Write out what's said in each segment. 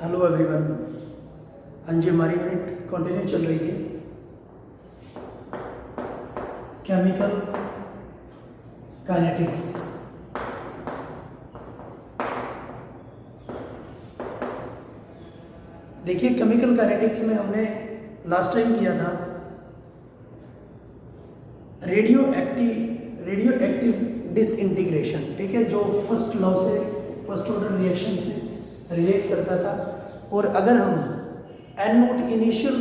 Hello everyone. हाँ जी, हमारी unit continue चल रही थी केमिकल काइनेटिक्स। देखिए, केमिकल काइनेटिक्स में हमने लास्ट टाइम किया था रेडियो एक्टिव डिसइंटीग्रेशन। ठीक है, जो फर्स्ट लॉ से, फर्स्ट ऑर्डर रिएक्शन से रिलेट करता था। और अगर हम एन नोट इनिशियल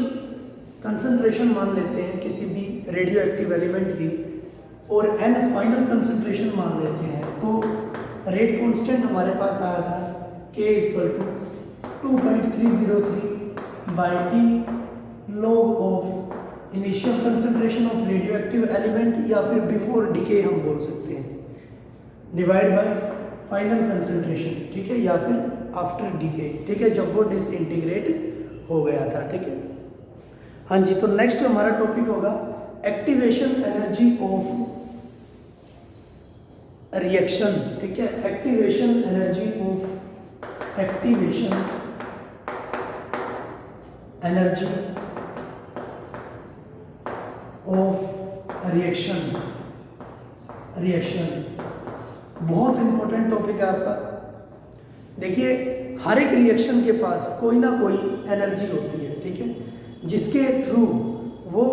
कंसंट्रेशन मान लेते हैं किसी भी रेडियो एक्टिव एलिमेंट की और एन फाइनल कंसंट्रेशन मान लेते हैं, तो रेट कांस्टेंट हमारे पास आया था K = 2.303 by T log of initial concentration of radio active element, या फिर बिफोर डिके हम बोल सकते हैं, डिवाइड बाय फाइनल कंसंट्रेशन। ठीक है, या फिर आफ्टर डिके। ठीक है, जब वो डिसइंटीग्रेट हो गया था। ठीक है, हाँ जी। तो नेक्स्ट हमारा टॉपिक होगा एक्टिवेशन एनर्जी ऑफ रिएक्शन। ठीक है, एक्टिवेशन एनर्जी ऑफ रिएक्शन बहुत इंपॉर्टेंट टॉपिक है आपका। देखिए, हर एक रिएक्शन के पास कोई ना कोई एनर्जी होती है। ठीक है, जिसके थ्रू वो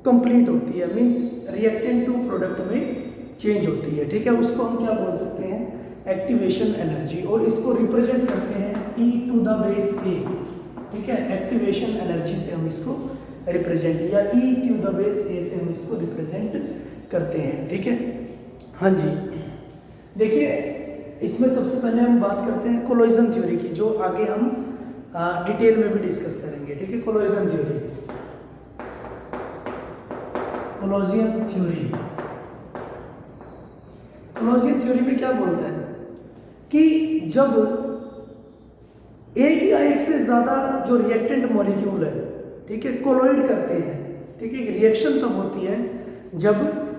कंप्लीट होती है, मींस रिएक्टेंट टू प्रोडक्ट में चेंज होती है। ठीक है, उसको हम क्या बोल सकते हैं, एक्टिवेशन एनर्जी, और इसको रिप्रेजेंट करते हैं E⁴A। ठीक है, एक्टिवेशन एनर्जी से हम इसको रिप्रेजेंट, या E⁴A से हम इसको रिप्रेजेंट करते हैं। ठीक है, हाँ जी। देखिए, इसमें सबसे पहले हम बात करते हैं कोलोजन थ्योरी की, जो आगे हम डिटेल में भी डिस्कस करेंगे। ठीक है, कोलोजन थ्योरी में क्या बोलता है कि जब एक या एक से ज्यादा जो रिएक्टेंट मॉलिक्यूल है, ठीक है, कोलोइड करते हैं। ठीक है, रिएक्शन तब होती है जब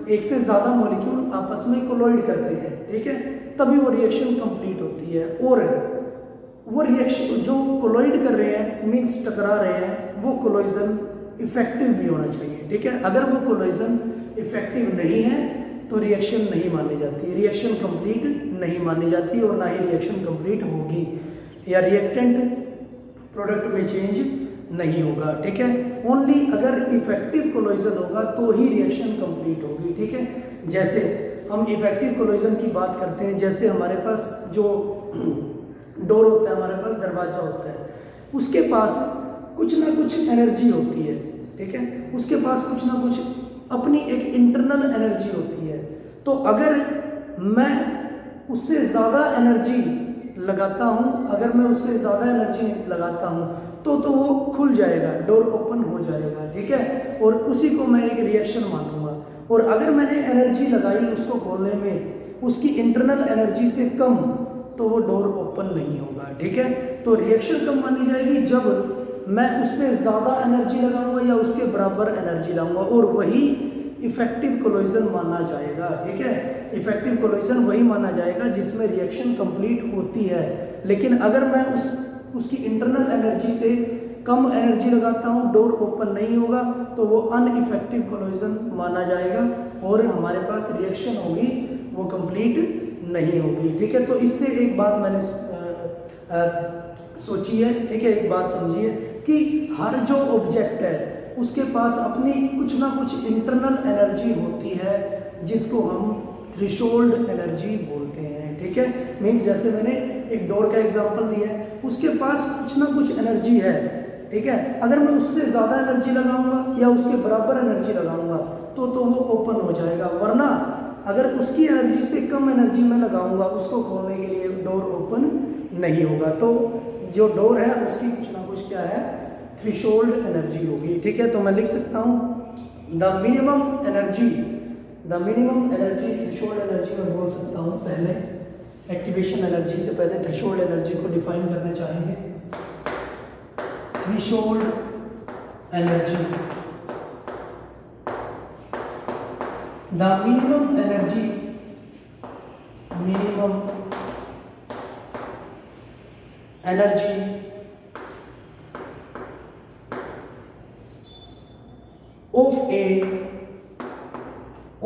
एक से ज्यादा मॉलिक्यूल आपस में कोलोइड करते हैं। ठीक है, तभी वो रिएक्शन कंप्लीट होती है। और वो रिएक्शन जो कोलोइड कर रहे हैं, मींस टकरा रहे हैं, वो कोलोजन इफेक्टिव भी होना चाहिए। ठीक है, अगर वो कोलोजन इफेक्टिव नहीं है तो रिएक्शन नहीं मानी जाती, रिएक्शन कंप्लीट नहीं मानी जाती, और ना ही रिएक्शन कंप्लीट होगी, या रिएक्टेंट प्रोडक्ट में चेंज नहीं होगा। ठीक है, ओनली अगर इफेक्टिव कोलोजन होगा तो ही रिएक्शन कंप्लीट होगी। ठीक है, जैसे हम इफेक्टिव कोलोजन की बात करते हैं, जैसे हमारे पास जो डोर होता है, हमारे पास दरवाजा होता है, उसके पास कुछ ना कुछ एनर्जी होती है। ठीक है, उसके पास कुछ ना कुछ अपनी एक इंटरनल एनर्जी होती है। तो अगर मैं उससे ज़्यादा एनर्जी लगाता हूँ, तो वो खुल जाएगा, डोर ओपन हो जाएगा। ठीक है, और उसी को मैं एक रिएक्शन मानूंगा। और अगर मैंने एनर्जी लगाई उसको खोलने में उसकी इंटरनल एनर्जी से कम, तो वो डोर ओपन नहीं होगा। ठीक है, तो रिएक्शन कब मानी जाएगी, जब मैं उससे ज़्यादा एनर्जी लगाऊंगा या उसके बराबर एनर्जी लाऊंगा, और वही इफेक्टिव कोलोजन माना जाएगा। ठीक है, इफेक्टिव कोलोजन वही माना जाएगा जिसमें रिएक्शन कंप्लीट होती है। लेकिन अगर मैं उसकी इंटरनल एनर्जी से कम एनर्जी लगाता हूँ, डोर ओपन नहीं होगा, तो वो अनइफेक्टिव कोलोजन माना जाएगा और हमारे पास रिएक्शन होगी, वो कंप्लीट नहीं होगी। ठीक है, तो इससे एक बात मैंने सोची है। ठीक है, एक बात समझिए कि हर जो ऑब्जेक्ट है उसके पास अपनी कुछ ना कुछ इंटरनल एनर्जी होती है, जिसको हम थ्रेशोल्ड एनर्जी बोलते हैं। ठीक है, मीन्स जैसे मैंने एक डोर का एग्जांपल दिया है, उसके पास कुछ ना कुछ एनर्जी है। ठीक है, अगर मैं उससे ज़्यादा एनर्जी लगाऊंगा या उसके बराबर एनर्जी लगाऊंगा तो वो ओपन हो जाएगा, वरना अगर उसकी एनर्जी से कम एनर्जी में लगाऊंगा उसको खोलने के लिए, डोर ओपन नहीं होगा। तो जो डोर है उसकी कुछ ना कुछ क्या है, थ्रेशोल्ड एनर्जी होगी। ठीक है, तो मैं लिख सकता हूँ the minimum energy threshold energy में बोल सकता हूँ। पहले एक्टिवेशन एनर्जी से पहले थ्रेशोल्ड एनर्जी को डिफाइन करना चाहेंगे। Threshold energy, the minimum energy energy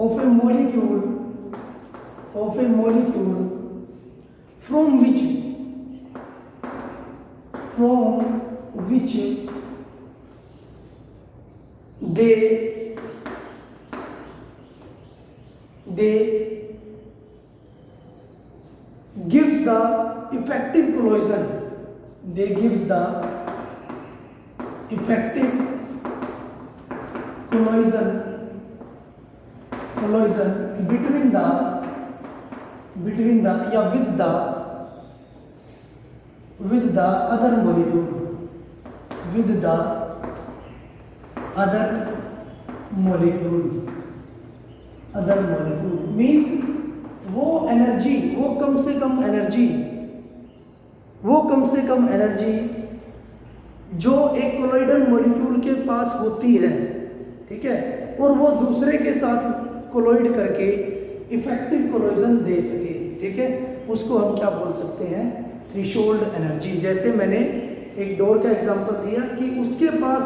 of a molecule from which they gives the effective collision. They gives the effective collision between the या with the other molecule, means वो कम से कम energy जो एक colloidal molecule के पास होती है, ठीक है, और वो दूसरे के साथ कोलॉइड करके इफेक्टिव कोलिजन दे सके, ठीक है, उसको हम क्या बोल सकते हैं, थ्रेशोल्ड एनर्जी। जैसे मैंने एक डोर का एग्जांपल दिया कि उसके पास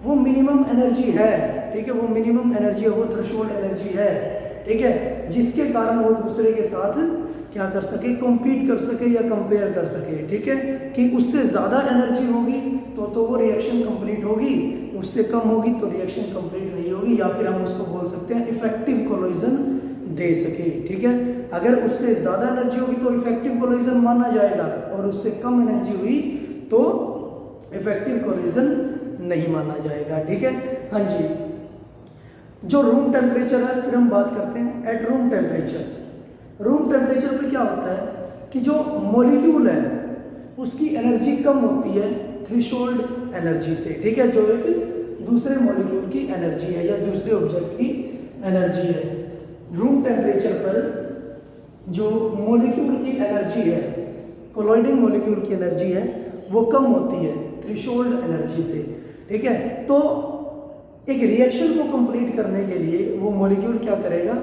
वो मिनिमम एनर्जी है, ठीक है, वो मिनिमम एनर्जी है, वो थ्रेशोल्ड एनर्जी है, ठीक है, जिसके कारण वो दूसरे के साथ क्या कर सके, कॉम्पीट कर सके या कंपेयर कर सके, ठीक है, कि उससे ज़्यादा एनर्जी होगी तो वो रिएक्शन कंप्लीट होगी, उससे कम होगी तो रिएक्शन कंप्लीट नहीं होगी, या फिर हम उसको बोल सकते हैं इफेक्टिव कोलिजन दे सके, ठीक है। अगर उससे ज़्यादा एनर्जी होगी तो इफेक्टिव कोलिजन माना जाएगा, और उससे कम एनर्जी हुई तो इफेक्टिव कोलिजन नहीं माना जाएगा, ठीक है। हाँ जी, जो रूम टेम्परेचर है, फिर हम बात करते हैं at room temperature. Room temperature पे क्या होता है कि जो मॉलिक्यूल है उसकी एनर्जी कम होती है थ्रेशोल्ड एनर्जी से, ठीक है, जो एक दूसरे मॉलिक्यूल की एनर्जी है या दूसरे ऑब्जेक्ट की एनर्जी है। रूम टेम्परेचर पर जो मॉलिक्यूल की एनर्जी है, कोलॉइडिंग मॉलिक्यूल की एनर्जी है, वो कम होती है थ्रेशोल्ड एनर्जी से, ठीक है। तो एक रिएक्शन को कंप्लीट करने के लिए वो मॉलिक्यूल क्या करेगा,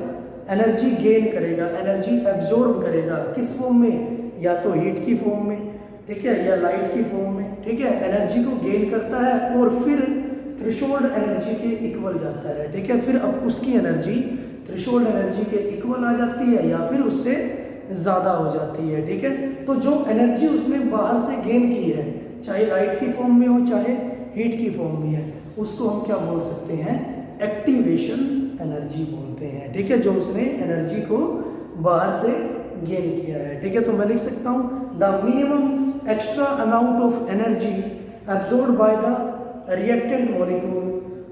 एनर्जी गेन करेगा, एनर्जी एब्जॉर्ब करेगा, किस फॉर्म में, या तो हीट की फॉर्म में, ठीक है, या लाइट की फॉर्म में, ठीक है, एनर्जी को गेन करता है और फिर थ्रेशोल्ड एनर्जी के इक्वल जाता है, ठीक है, फिर अब उसकी एनर्जी थ्रेशोल्ड एनर्जी के इक्वल आ जाती है या फिर उससे ज़्यादा हो जाती है, ठीक है। तो जो एनर्जी उसने बाहर से गेन की है, चाहे लाइट की फॉर्म में हो चाहे हीट की फॉर्म में है, उसको हम क्या बोल सकते हैं, एक्टिवेशन एनर्जी बोलते हैं, ठीक है, जो उसने एनर्जी को बाहर से गेन किया है, ठीक है। तो मैं लिख सकता हूँ the minimum extra amount of energy absorbed by the reactant molecule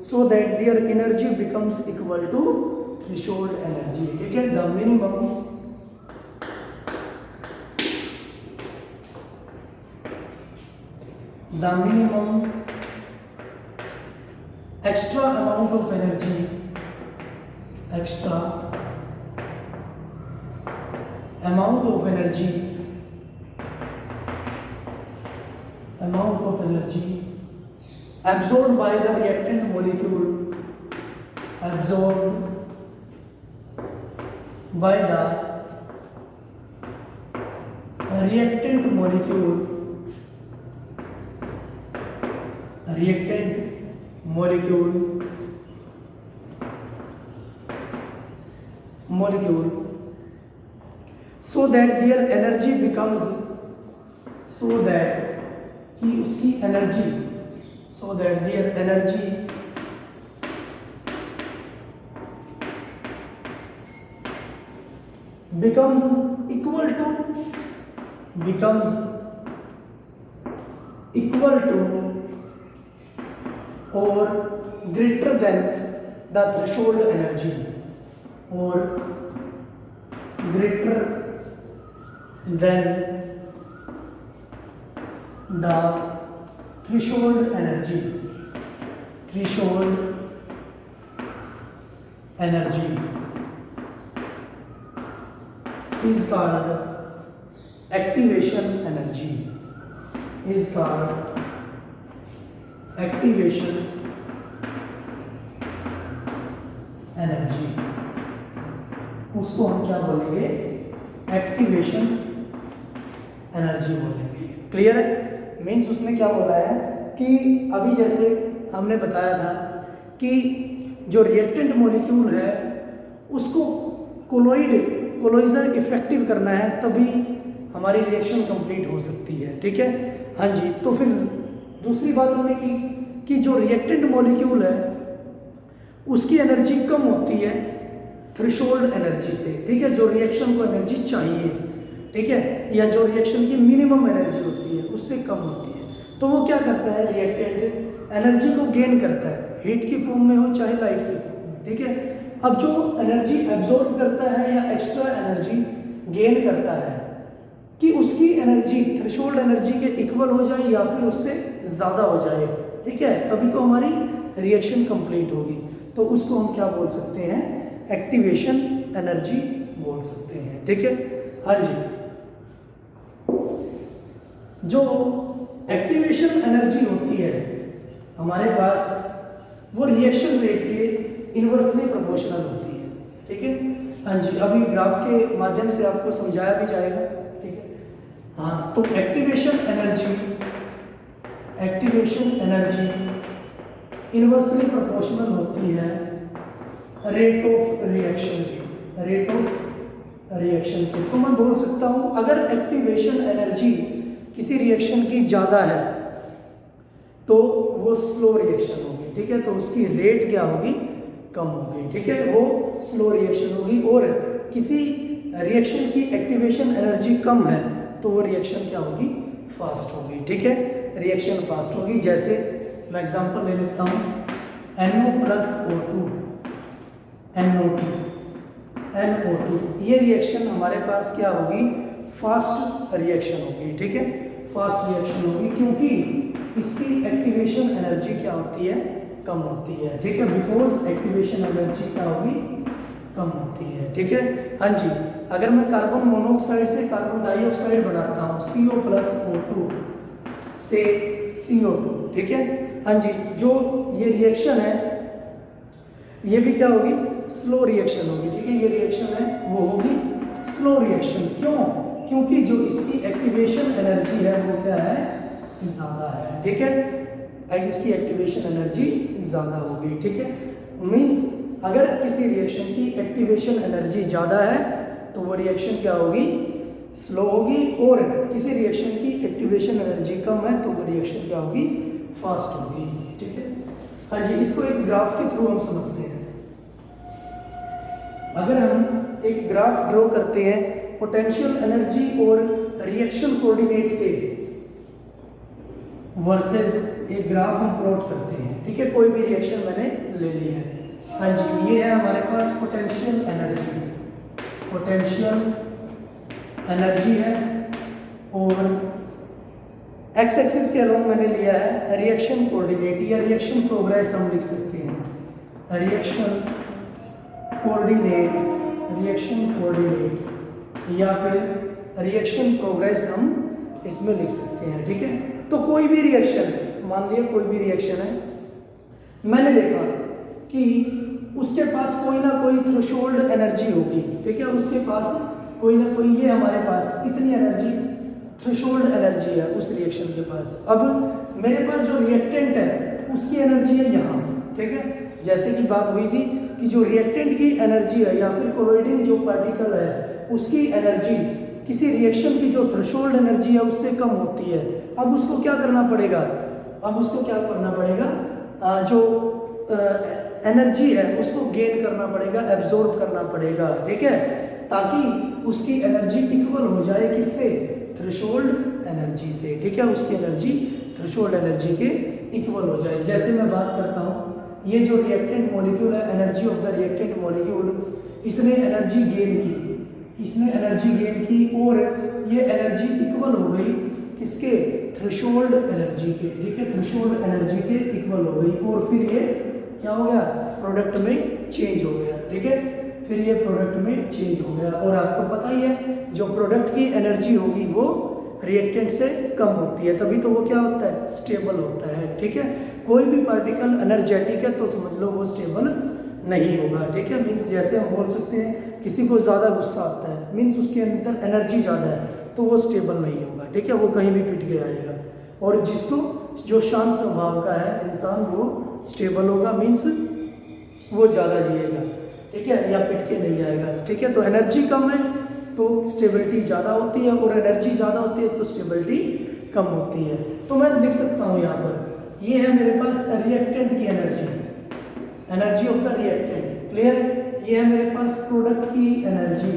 so that their energy becomes equal to threshold energy, ठीक है। The minimum extra amount of energy absorbed by the reactant molecule so that their energy becomes equal to or greater than the threshold energy, or greater than the threshold energy is called activation energy, उसको हम क्या बोलेंगे, activation energy बोलेंगे। Clear है? Means उसने क्या बोला है कि अभी जैसे हमने बताया था कि जो रिएक्टेंट मॉलिक्यूल है उसको कोलोइजर इफेक्टिव करना है, तभी हमारी रिएक्शन कंप्लीट हो सकती है। ठीक है, हाँ जी। तो फिर दूसरी बात हमने की कि जो रिएक्टेंट मॉलिक्यूल है उसकी एनर्जी कम होती है थ्रेशोल्ड एनर्जी से। ठीक है, जो रिएक्शन को एनर्जी चाहिए, ठीक है, या जो रिएक्शन की मिनिमम एनर्जी होती है उससे कम होती है। तो वो क्या करता है, रिएक्टेंट एनर्जी को गेन करता है, हीट की फॉर्म में हो चाहे लाइट की फॉर्म में। ठीक है, अब जो एनर्जी एब्जॉर्ब करता है या एक्स्ट्रा एनर्जी गेन करता है कि उसकी एनर्जी थ्रेशोल्ड एनर्जी के इक्वल हो जाए या फिर उससे ज़्यादा हो जाए। ठीक है, तभी तो हमारी रिएक्शन कंप्लीट होगी। तो उसको हम क्या बोल सकते हैं, एक्टिवेशन एनर्जी बोल सकते हैं। ठीक है, हाँ जी। जो एक्टिवेशन एनर्जी होती है हमारे पास, वो रिएक्शन रेट के इन्वर्सली प्रोपोर्शनल होती है। ठीक है, हाँ जी। अभी ग्राफ के माध्यम से आपको समझाया भी जाएगा। ठीक है, हाँ। तो एक्टिवेशन एनर्जी इन्वर्सली प्रोपोर्शनल होती है रेट ऑफ रिएक्शन के। तो मैं बोल सकता हूं अगर एक्टिवेशन एनर्जी किसी रिएक्शन की ज़्यादा है तो वो स्लो रिएक्शन होगी। ठीक है, तो उसकी रेट क्या होगी, कम होगी। ठीक है, वो स्लो रिएक्शन होगी। और किसी रिएक्शन की एक्टिवेशन एनर्जी कम है तो वो रिएक्शन क्या होगी, फास्ट होगी। ठीक है, रिएक्शन फास्ट होगी। जैसे मैं एग्जांपल ले लेता हूँ, NO+O2 NO2 ये रिएक्शन हमारे पास क्या होगी, फास्ट रिएक्शन होगी। ठीक है, फास्ट रिएक्शन होगी क्योंकि इसकी एक्टिवेशन एनर्जी क्या होती है, कम होती है। ठीक है, बिकॉज एक्टिवेशन एनर्जी क्या होगी, कम होती है। ठीक है, हाँ जी। अगर मैं कार्बन मोनोऑक्साइड से कार्बन डाइऑक्साइड बनाता हूँ, CO+O2 से CO2। ठीक है, हाँ जी। जो ये रिएक्शन है ये भी क्या होगी, स्लो रिएक्शन होगी। ठीक है, ये रिएक्शन है वो होगी स्लो रिएक्शन। क्यों, क्योंकि जो इसकी एक्टिवेशन एनर्जी है वो क्या है, ज़्यादा है। ठीक है, इसकी एक्टिवेशन एनर्जी ज़्यादा होगी। ठीक है, मीन्स अगर किसी रिएक्शन की एक्टिवेशन एनर्जी ज़्यादा है तो वो रिएक्शन क्या होगी, स्लो होगी। और किसी रिएक्शन की एक्टिवेशन एनर्जी कम है तो वो रिएक्शन क्या होगी, फास्ट होगी। ठीक है, हाँ जी। इसको एक ग्राफ के थ्रू हम समझते हैं। अगर हम एक ग्राफ ड्रॉ करते हैं पोटेंशियल एनर्जी और रिएक्शन कोऑर्डिनेट के वर्सेस एक ग्राफ हम प्लॉट करते हैं। ठीक है, कोई भी रिएक्शन मैंने ले ली है। हाँ जी, ये है हमारे पास पोटेंशियल एनर्जी है और एक्स एक्सिस के अलोंग मैंने लिया है रिएक्शन कोऑर्डिनेट या रिएक्शन प्रोग्रेस हम लिख सकते हैं। रिएक्शन कोऑर्डिनेट या फिर रिएक्शन प्रोग्रेस हम इसमें लिख सकते हैं। ठीक है, तो कोई भी रिएक्शन है, मान लिया कोई भी रिएक्शन है, मैंने देखा कि उसके पास कोई ना कोई थ्रेशोल्ड एनर्जी होगी। ठीक है, उसके पास कोई ना कोई, ये हमारे पास इतनी एनर्जी थ्रेशोल्ड एनर्जी है उस रिएक्शन के पास। अब मेरे पास जो रिएक्टेंट है उसकी एनर्जी है यहाँ। ठीक है, जैसे कि बात हुई थी कि जो रिएक्टेंट की एनर्जी है या फिर कोलोइडिंग जो पार्टिकल है उसकी एनर्जी किसी रिएक्शन की जो थ्रेशोल्ड एनर्जी है उससे कम होती है। अब उसको क्या करना पड़ेगा, जो एनर्जी है उसको गेन करना पड़ेगा, एब्जॉर्ब करना पड़ेगा। ठीक है, ताकि उसकी एनर्जी इक्वल हो जाए किससे, थ्रेशोल्ड एनर्जी से। ठीक है, उसकी एनर्जी थ्रेशोल्ड एनर्जी के इक्वल हो जाए। जैसे मैं बात करता हूँ, ये जो रिएक्टेंट मॉलिक्यूल है, energy of the reactant molecule, इसने एनर्जी गेन की और ये एनर्जी इक्वल हो गई किसके, थ्रेशोल्ड एनर्जी के। ठीक है, थ्रेशोल्ड एनर्जी के इक्वल हो गई और फिर ये क्या हो गया, प्रोडक्ट में चेंज हो गया। ठीक है, फिर ये प्रोडक्ट में चेंज हो गया। और आपको पता ही है जो प्रोडक्ट की एनर्जी होगी वो रिएक्टेंट से कम होती है, तभी तो वो क्या होता है, स्टेबल होता है। ठीक है, कोई भी पार्टिकल एनर्जेटिक है तो समझ लो वो स्टेबल नहीं होगा। ठीक है, मीन्स जैसे हम बोल सकते हैं किसी को ज़्यादा गुस्सा आता है, मीन्स उसके अंदर एनर्जी ज़्यादा है तो वो स्टेबल नहीं होगा। ठीक है, वो कहीं भी पिट के आएगा। और जिसको जो शांत स्वभाव का है इंसान वो स्टेबल होगा, मीन्स वो ज़्यादा जिएगा। ठीक है, या पिट के नहीं आएगा। ठीक है, तो एनर्जी कम है तो स्टेबिलिटी ज़्यादा होती है, और एनर्जी ज़्यादा होती है तो स्टेबिलिटी कम होती है। तो मैं लिख सकता हूँ यहाँ पर, ये है मेरे पास रिएक्टेंट की energy, energy of the reactant. Clear? ये है मेरे पास प्रोडक्ट की एनर्जी,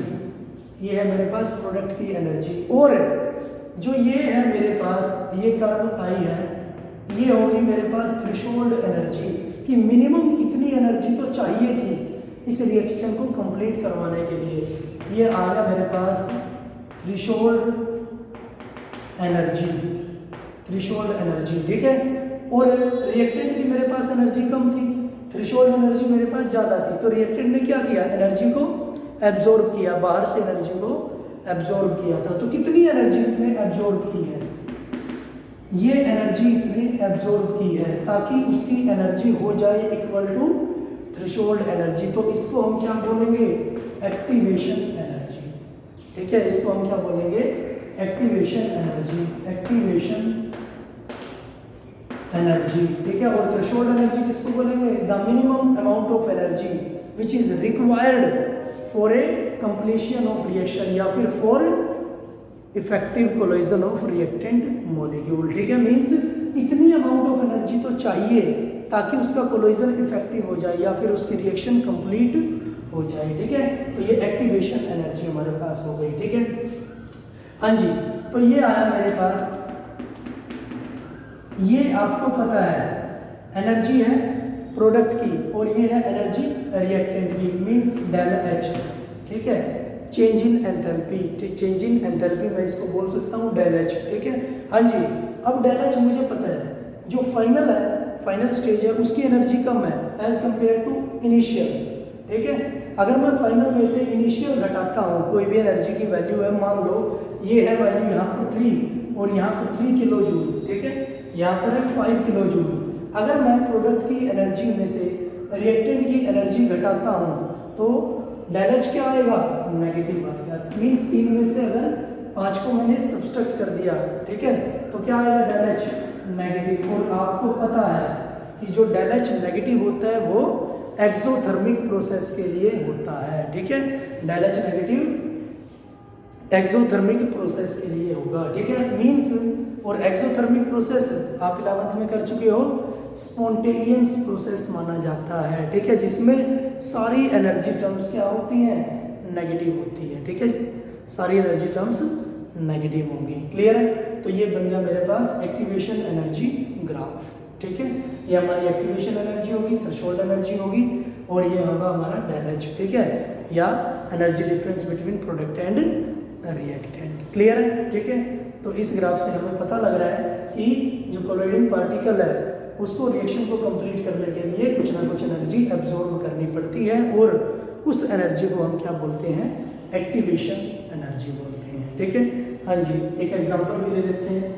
ये है मेरे पास प्रोडक्ट की एनर्जी। और जो ये है मेरे पास, ये कर्व आई है, ये होगी मेरे पास थ्रेशोल्ड एनर्जी, कि मिनिमम इतनी एनर्जी तो चाहिए थी इस रिएक्शन को कंप्लीट करवाने के लिए। ये आ गया मेरे पास थ्रेशोल्ड एनर्जी, थ्रेशोल्ड एनर्जी। ठीक है, और रिएक्टेंट की मेरे पास एनर्जी कम थी, थ्रेशोल्ड एनर्जी मेरे पास ज़्यादा थी, तो रिएक्टेंट ने क्या किया, एनर्जी को एब्जॉर्ब किया, बाहर से एनर्जी को एब्जॉर्ब किया था। तो कितनी एनर्जी इसने एब्जॉर्ब की है, ये एनर्जी इसने एब्जॉर्ब की है, ताकि उसकी एनर्जी हो जाए इक्वल टू थ्रेशोल्ड एनर्जी। तो इसको हम क्या बोलेंगे, एक्टिवेशन एनर्जी। ठीक है, इसको हम क्या बोलेंगे, एक्टिवेशन एनर्जी, एक्टिवेशन एनर्जी। ठीक है, और थ्रेशोल्ड एनर्जी किसको बोलेंगे, the minimum amount of energy which is required for a completion of reaction, या फिर for effective collision of reactant molecule. ठीक है, मींस इतनी अमाउंट ऑफ एनर्जी तो चाहिए ताकि उसका कोलिजन इफेक्टिव हो जाए या फिर उसकी रिएक्शन कंप्लीट हो जाए। ठीक है, तो ये एक्टिवेशन एनर्जी हमारे पास हो गई। ठीक है, हाँ जी, तो ये आया मेरे पास, ये आपको पता है एनर्जी है प्रोडक्ट की, और ये है एनर्जी रिएक्टेंट की, मींस डेल एच। ठीक है, change in enthalpy, change in enthalpy मैं इसको बोल सकता हूँ डेल एच। ठीक है, हाँ जी, अब डेल एच मुझे पता है, जो फाइनल है, फाइनल स्टेज है, उसकी एनर्जी कम है एज कंपेयर टू इनिशियल। ठीक है, अगर मैं फाइनल में से इनिशियल घटाता हूँ, कोई भी एनर्जी की वैल्यू है, मान लो ये है वैल्यू यहाँ पर 3 और यहाँ पर 3 किलो जूल। ठीक है, यहाँ पर है 5 किलो जूल। अगर मैं प्रोडक्ट की एनर्जी में से रिएक्टेंट की एनर्जी घटाता हूँ तो डेल एच क्या आएगा, नेगेटिव आएगा। मीन्स 3 में से अगर 5 को मैंने सब्सट्रैक्ट कर दिया, ठीक है, तो क्या आएगा, डेल एच नेगेटिव। और आपको पता है कि जो डेल एच नेगेटिव होता है वो एक्सोथर्मिक प्रोसेस के लिए होता है। ठीक है, del H negative exothermic process के लिए होगा। ठीक है, मीन्स, और एक्सोथर्मिक प्रोसेस आप 11th में कर चुके हो, स्पॉन्टेनियस प्रोसेस माना जाता है। ठीक है, जिसमें सारी एनर्जी टर्म्स क्या होती हैं, नेगेटिव होती है। ठीक है, सारी एनर्जी टर्म्स नेगेटिव होंगी। क्लियर है? तो ये बन गया मेरे पास एक्टिवेशन एनर्जी ग्राफ। ठीक है, ये हमारी एक्टिवेशन एनर्जी होगी, थ्रेशोल्ड एनर्जी होगी, और ये होगा हमारा डेल एच। ठीक है, या energy difference between product and reactant. Clear है? ठीक है, तो इस ग्राफ से हमें पता लग रहा है कि जो कोलोइडिंग पार्टिकल है उसको रिएक्शन को कंप्लीट करने के लिए कुछ ना कुछ एनर्जी एब्जॉर्ब करनी पड़ती है, और उस एनर्जी को हम क्या बोलते हैं, एक्टिवेशन एनर्जी बोलते हैं। ठीक है, हाँ जी, एक एग्जांपल भी ले लेते हैं।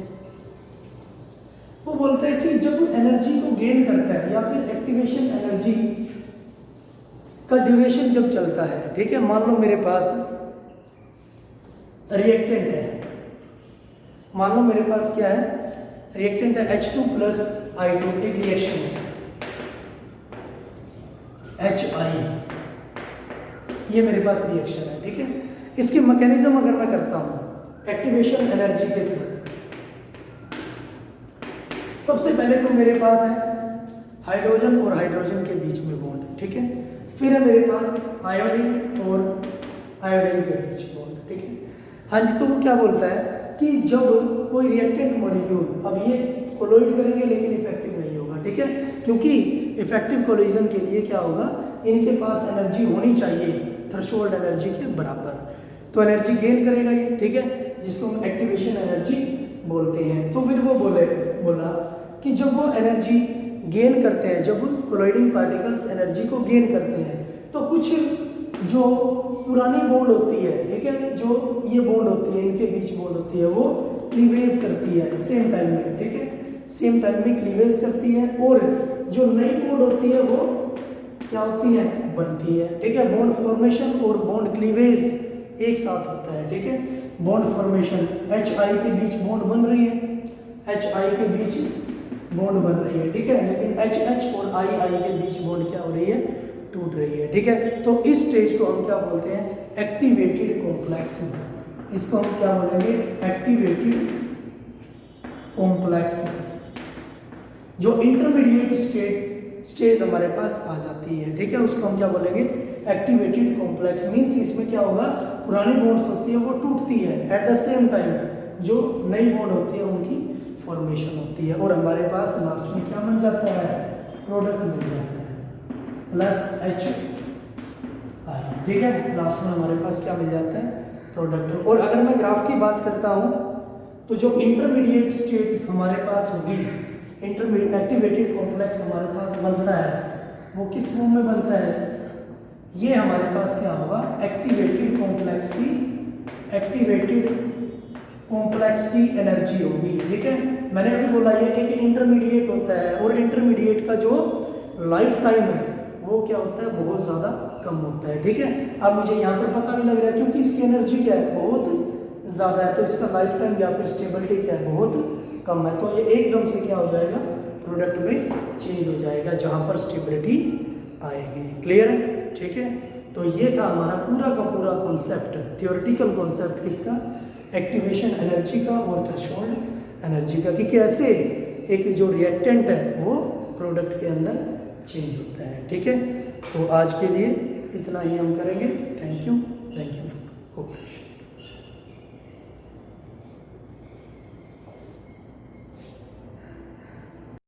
वो बोलते हैं कि जब एनर्जी को गेन करता है या फिर एक्टिवेशन एनर्जी का ड्यूरेशन जब चलता है, ठीक है, मान लो मेरे पास रिएक्टेंट है, मान लो मेरे पास क्या है, रिएक्टेंट है H2 प्लस I2, एक रिएक्शन है HI, ये मेरे पास रिएक्शन है। ठीक है, इसकी मैकेनिज्म अगर मैं करता हूं एक्टिवेशन एनर्जी के थ्रू, सबसे पहले तो मेरे पास है हाइड्रोजन और हाइड्रोजन के बीच में बॉन्ड। ठीक है, फिर है मेरे पास आयोडीन और आयोडीन के बीच बॉन्ड। ठीक है, हाँ जी, तो वो क्या बोलता है कि जब कोई रिएक्टेंट मॉलिक्यूल, अब ये कोलोइड करेंगे लेकिन इफेक्टिव नहीं होगा। ठीक है, क्योंकि इफेक्टिव कोलिजन के लिए क्या होगा, इनके पास एनर्जी होनी चाहिए थ्रेशोल्ड एनर्जी के बराबर, तो एनर्जी गेन करेगा ये। ठीक है, जिसको हम एक्टिवेशन एनर्जी बोलते हैं। तो फिर वो बोला कि जब वो एनर्जी गेन करते हैं, जब कोलोइडिंग पार्टिकल्स एनर्जी को गेन करते हैं, तो कुछ जो पुरानी बॉन्ड होती है, ठीक है, जो ये बॉन्ड होती है, इनके बीच बॉन्ड होती है, वो क्लीवेज करती है सेम टाइम में। ठीक है, सेम टाइम में क्लीवेज करती है, और जो नई बॉन्ड होती है वो क्या होती है, बनती है। ठीक है, बॉन्ड फॉर्मेशन और बॉन्ड क्लीवेज एक साथ होता है। ठीक है, बॉन्ड फॉर्मेशन, HI के बीच बॉन्ड बन रही है, HI के बीच बॉन्ड बन रही है। ठीक है, लेकिन HH और II के बीच बॉन्ड क्या हो रही है, टूट रही है, ठीक है। तो इस स्टेज को हम क्या बोलते हैं, एक्टिवेटेड कॉम्प्लेक्स। इसको हम क्या बोलेंगे, एक्टिवेटेड कॉम्प्लेक्स। जो इंटरमीडिएट स्टेज हमारे पास आ जाती है, ठीक है, उसको हम क्या बोलेंगे, एक्टिवेटेड कॉम्प्लेक्स। मींस इसमें क्या होगा, पुरानी बॉन्ड्स होती है वो टूटती है, एट द सेम टाइम जो नई बॉन्ड होती है उनकी फॉर्मेशन होती है, और हमारे पास लास्ट में क्या बन जाता है, प्रोडक्ट मिल जाता है, प्लस H आई, ठीक है। लास्ट में हमारे पास क्या मिल जाता है, प्रोडक्ट। और अगर मैं ग्राफ की बात करता हूँ तो जो इंटरमीडिएट स्टेट हमारे पास होगी, इंटरमीडिएट एक्टिवेटेड कॉम्प्लेक्स हमारे पास बनता है, वो किस फॉर्म में बनता है, ये हमारे पास क्या होगा, एक्टिवेटेड कॉम्प्लेक्स की एनर्जी होगी, ठीक है। मैंने अभी बोला ये एक इंटरमीडिएट होता है, और इंटरमीडिएट का जो लाइफ टाइम है वो क्या होता है, बहुत ज़्यादा कम होता है, ठीक है। अब मुझे यहाँ पर पता भी लग रहा है क्योंकि इसकी एनर्जी क्या है, बहुत ज़्यादा है, तो इसका लाइफ टाइम या फिर स्टेबिलिटी क्या है, बहुत कम है। तो ये एकदम से क्या हो जाएगा, प्रोडक्ट में चेंज हो जाएगा जहाँ पर स्टेबिलिटी आएगी। क्लियर है, ठीक है। तो ये था हमारा पूरा का पूरा कॉन्सेप्ट, थियोरेटिकल कॉन्सेप्ट किसका, एक्टिवेशन एनर्जी का और थ्रेशोल्ड एनर्जी का, कि कैसे एक जो रिएक्टेंट है वो प्रोडक्ट के अंदर चेंज होता है, ठीक है। तो आज के लिए इतना ही हम करेंगे। Thank you for cooperation.